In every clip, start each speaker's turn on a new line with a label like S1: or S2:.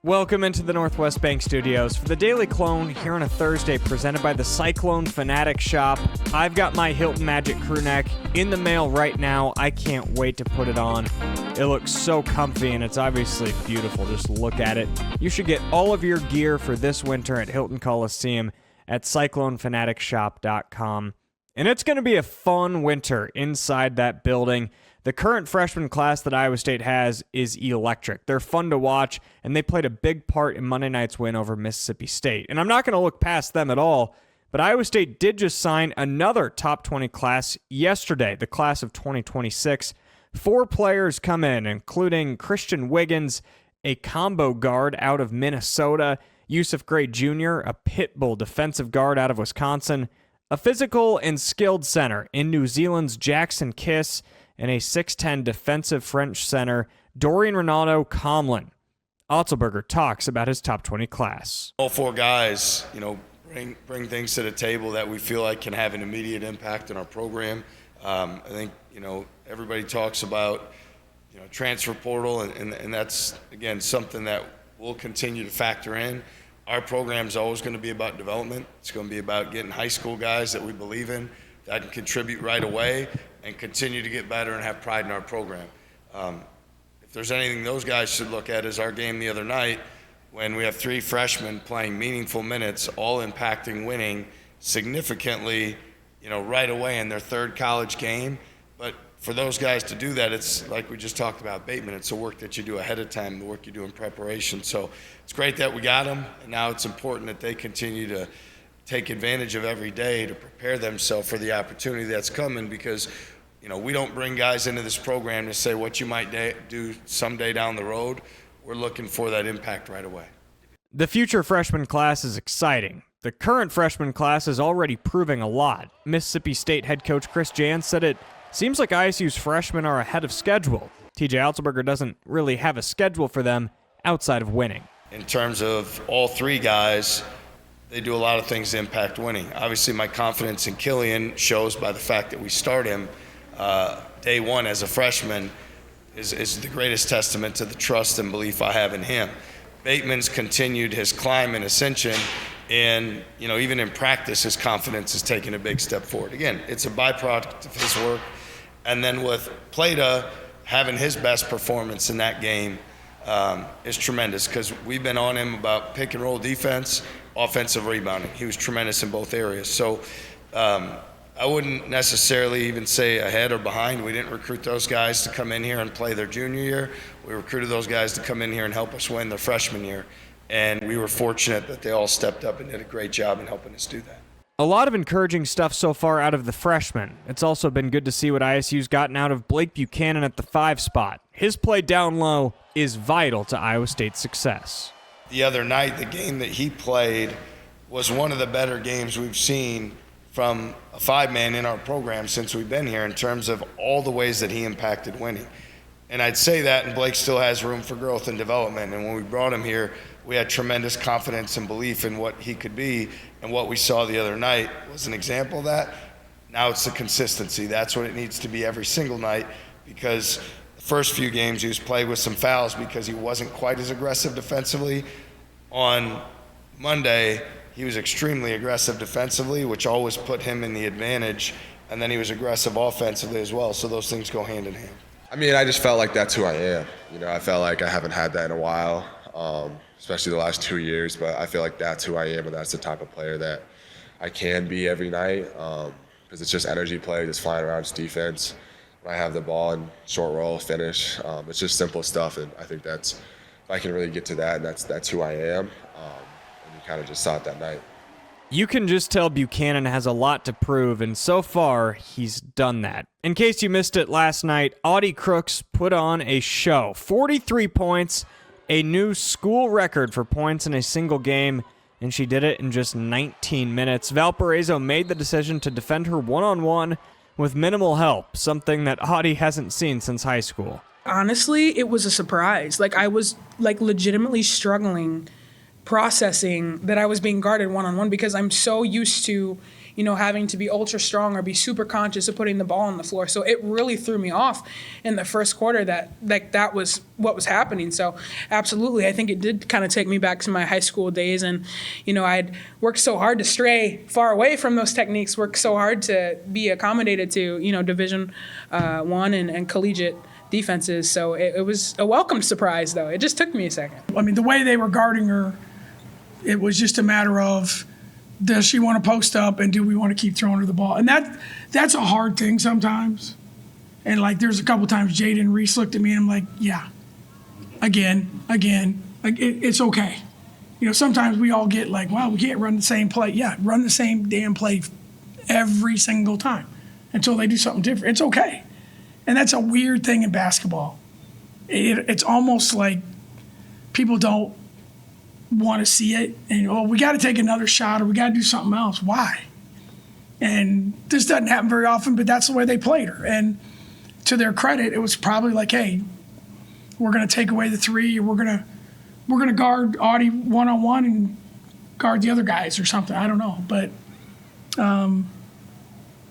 S1: Welcome into the Northwest Bank Studios for the Daily Clone here on a Thursday presented by the Cyclone Fanatic Shop. I've got my Hilton Magic crew neck in the mail right now. I can't wait to put it on. It looks so comfy and it's obviously beautiful. Just look at it. You should get all of your gear for this winter at Hilton Coliseum at CycloneFanaticShop.com. And it's going to be a fun winter inside that building. The current freshman class that Iowa State has is electric. They're fun to watch, and they played a big part in Monday night's win over Mississippi State. And I'm not going to look past them at all, but Iowa State did just sign another top 20 class yesterday, the class of 2026. 4 players come in, including Christian Wiggins, a combo guard out of Minnesota, Yusuf Gray Jr., a pit bull defensive guard out of Wisconsin, a physical and skilled center in New Zealand's Jackson Kiss, and a 6'10 defensive French center, Dorian Ronaldo Comlin. Otzelberger talks about his top 20 class.
S2: All 4 guys, bring things to the table that we feel like can have an immediate impact in our program. I think, everybody talks about, transfer portal, and that's, again, something that we'll continue to factor in. Our program is always going to be about development. It's going to be about getting high school guys that we believe in, that can contribute right away and continue to get better and have pride in our program. If there's anything those guys should look at is our game the other night when we have 3 freshmen playing meaningful minutes, all impacting winning significantly, right away in their 3rd college game. But for those guys to do that, it's like we just talked about Batemon. It's the work that you do ahead of time, the work you do in preparation. So it's great that we got them, and now it's important that they continue to take advantage of every day to prepare themselves for the opportunity that's coming, because we don't bring guys into this program to say what you might do someday down the road. We're looking for that impact right away.
S1: The future freshman class is exciting. The current freshman class is already proving a lot. Mississippi State head coach Chris Jans said it seems like ISU's freshmen are ahead of schedule. TJ Otzelberger doesn't really have a schedule for them outside of winning.
S2: In terms of all 3 guys, they do a lot of things to impact winning. Obviously, my confidence in Killyan shows by the fact that we start him day one as a freshman is the greatest testament to the trust and belief I have in him. Bateman's continued his climb and ascension, and even in practice, his confidence is taking a big step forward. Again, it's a byproduct of his work. And then with Pleta having his best performance in that game is tremendous, because we've been on him about pick and roll defense, offensive rebounding. He was tremendous in both areas. So I wouldn't necessarily even say ahead or behind. We didn't recruit those guys to come in here and play their junior year. We recruited those guys to come in here and help us win their freshman year. And we were fortunate that they all stepped up and did a great job in helping us do that.
S1: A lot of encouraging stuff so far out of the freshmen. It's also been good to see what ISU's gotten out of Blake Buchanan at the 5 spot. His play down low is vital to Iowa State's success.
S2: The other night, the game that he played was one of the better games we've seen from a 5-man in our program since we've been here, in terms of all the ways that he impacted winning. And I'd say that, and Blake still has room for growth and development. And when we brought him here, we had tremendous confidence and belief in what he could be. And what we saw the other night was an example of that. Now it's the consistency. That's what it needs to be every single night, because the first few games he was plagued with some fouls because he wasn't quite as aggressive defensively. On Monday, he was extremely aggressive defensively, which always put him in the advantage. And then he was aggressive offensively as well. So those things go hand in hand.
S3: I just felt like that's who I am. I felt like I haven't had that in a while, especially the last 2 years, but I feel like that's who I am, and that's the type of player that I can be every night, because it's just energy play, just flying around, just defense. When I have the ball and short roll, finish, it's just simple stuff, and I think that's, if I can really get to that, and that's who I am, and you kind of just saw it that night.
S1: You can just tell Buchanan has a lot to prove, and so far, he's done that. In case you missed it last night, Audi Crooks put on a show. 43 points, a new school record for points in a single game, and she did it in just 19 minutes. Valparaiso made the decision to defend her one-on-one with minimal help, something that Audi hasn't seen since high school.
S4: Honestly, it was a surprise. I was legitimately struggling processing that I was being guarded one-on-one, because I'm so used to, having to be ultra strong or be super conscious of putting the ball on the floor. So it really threw me off in the first quarter that was what was happening. So absolutely, I think it did kind of take me back to my high school days. And, I'd worked so hard to stray far away from those techniques, worked so hard to be accommodated to, Division I and collegiate defenses. So it was a welcome surprise, though. It just took me a second.
S5: I mean, the way they were guarding her, it was just a matter of, does she want to post up and do we want to keep throwing her the ball? And that's a hard thing sometimes. And, there's a couple times Jaden Reese looked at me and I'm like, yeah, again. It's okay. Sometimes we all get wow, we can't run the same play. Yeah, run the same damn play every single time until they do something different. It's okay. And that's a weird thing in basketball. It's almost like people don't want to see it. And, we got to take another shot or we got to do something else. Why? And this doesn't happen very often, but that's the way they played her. And to their credit, it was probably hey, we're going to take away the three, or we're going to guard Audi one-on-one and guard the other guys or something. I don't know. But,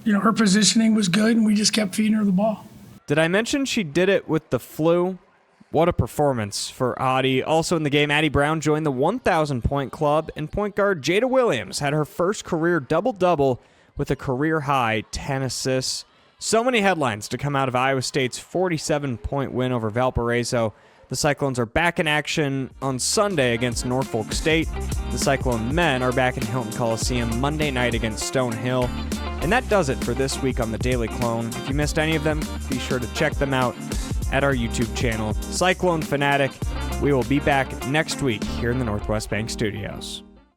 S5: her positioning was good, and we just kept feeding her the ball.
S1: Did I mention she did it with the flu? What a performance for Audi. Also in the game, Addie Brown joined the 1,000-point club, and point guard Jada Williams had her first career double-double with a career-high 10 assists. So many headlines to come out of Iowa State's 47-point win over Valparaiso. The Cyclones are back in action on Sunday against Norfolk State. The Cyclone men are back in Hilton Coliseum Monday night against Stonehill. And that does it for this week on the Daily Clone. If you missed any of them, be sure to check them out at our YouTube channel, Cyclone Fanatic. We will be back next week here in the Northwest Bank Studios.